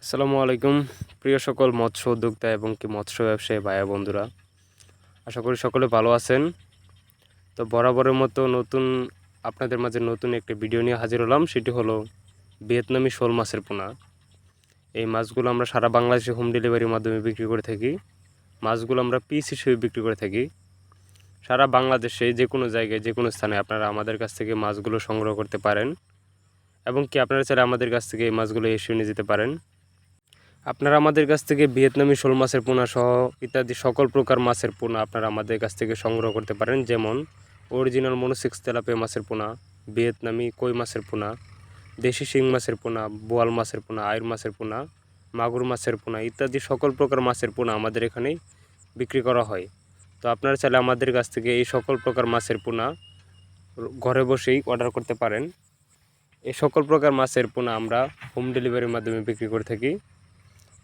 আসসালামু আলাইকুম প্রিয় সকল মৎস্য উদ্যোক্তা এবং কি মৎস্য ব্যবসায়ী ভাইয়া বন্ধুরা, আশা করি সকলে ভালো আছেন। তো বরাবরের মতো আপনাদের মাঝে নতুন একটি ভিডিও নিয়ে হাজির হলাম। সেটি হলো ভিয়েতনামি শোল মাছের পোনা। এই মাছগুলো আমরা সারা বাংলাদেশে হোম ডেলিভারির মাধ্যমে বিক্রি করে থাকি। মাছগুলো আমরা পিস হিসেবে বিক্রি করে থাকি। সারা বাংলাদেশে যে কোনো জায়গায় যে কোনো স্থানে আপনারা আমাদের কাছ থেকে মাছগুলো সংগ্রহ করতে পারেন এবং কি আপনারা চাইলে আমাদের কাছ থেকে এই মাছগুলো এসে নিয়ে যেতে পারেন। আপনারা আমাদের কাছ থেকে ভিয়েতনামি শোল মাছের পোনা সহ ইত্যাদি সকল প্রকার মাছের পোনা আপনারা আমাদের কাছ থেকে সংগ্রহ করতে পারেন, যেমন অরিজিনাল মনোসিক্স তেলাপিয়া মাছের পোনা, ভিয়েতনামি কই মাছের পোনা, দেশি শিং মাছের পোনা, বোয়াল মাছের পোনা, আইর মাছের পোনা, মাগুর মাছের পোনা ইত্যাদি সকল প্রকার মাছের পোনা আমাদের এখানেই বিক্রি করা হয়। তো আপনারা চাইলে আমাদের কাছ থেকে এই সকল প্রকার মাছের পোনা ঘরে বসেই অর্ডার করতে পারেন। এই সকল প্রকার মাছের পোনা আমরা হোম ডেলিভারির মাধ্যমে বিক্রি করে থাকি।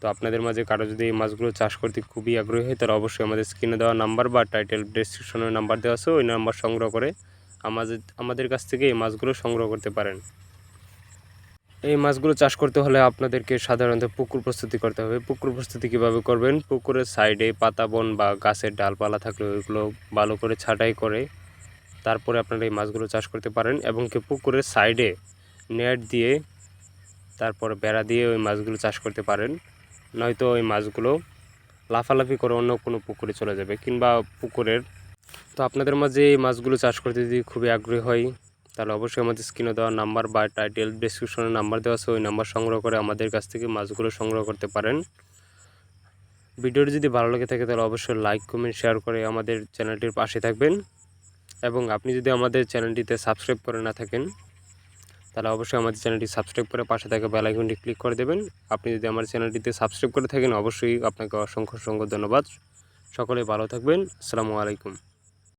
তো আপনাদের মাঝে কারো যদি এই মাছগুলো চাষ করতে খুবই আগ্রহী হয়, তাহলে অবশ্যই আমাদের স্ক্রিনে দেওয়া নাম্বার বা টাইটেল ডেসক্রিপশনের নাম্বার দেওয়া আছে, ওই নাম্বার সংগ্রহ করে আমাদের কাছ থেকে এই মাছগুলো সংগ্রহ করতে পারেন। এই মাছগুলো চাষ করতে হলে আপনাদেরকে সাধারণত পুকুর প্রস্তুতি করতে হবে। পুকুর প্রস্তুতি কীভাবে করবেন? পুকুরের সাইডে পাতা বন বা গাছের ডালপালা থাকলে ওইগুলো ভালো করে ছাঁটাই করে তারপরে আপনারা এই মাছগুলো চাষ করতে পারেন, এবং কি পুকুরের সাইডে নেট দিয়ে তারপর বেড়া দিয়ে ওই মাছগুলো চাষ করতে পারেন। নয়তো ওই মাছগুলো লাফালাফি করে অন্য কোনো পুকুরে চলে যাবে কিংবা পুকুরের। তো আপনাদের মাঝে এই মাছগুলো চাষ করতে যদি খুবই আগ্রহী হয়, তাহলে অবশ্যই আমাদের স্ক্রিনে দেওয়া নাম্বার বা টাইটেল ডেসক্রিপশনের নাম্বার দেওয়া আছে, ওই নাম্বার সংগ্রহ করে আমাদের কাছ থেকে মাছগুলো সংগ্রহ করতে পারেন। ভিডিওটি যদি ভালো লেগে থাকে তাহলে অবশ্যই লাইক কমেন্ট শেয়ার করে আমাদের চ্যানেলটির পাশে থাকবেন, এবং আপনি যদি আমাদের চ্যানেলটিতে সাবস্ক্রাইব করে না থাকেন তাহলে অবশ্যই আমাদের চ্যানেলটি সাবস্ক্রাইব করে পাশে থাকা বেল আইকনটি ক্লিক করে দেবেন। আপনি যদি আমার চ্যানেলটিতে সাবস্ক্রাইব করে থাকেন অবশ্যই আপনাকে অসংখ্য ধন্যবাদ। সকলে ভালো থাকবেন। আসসালামু আলাইকুম।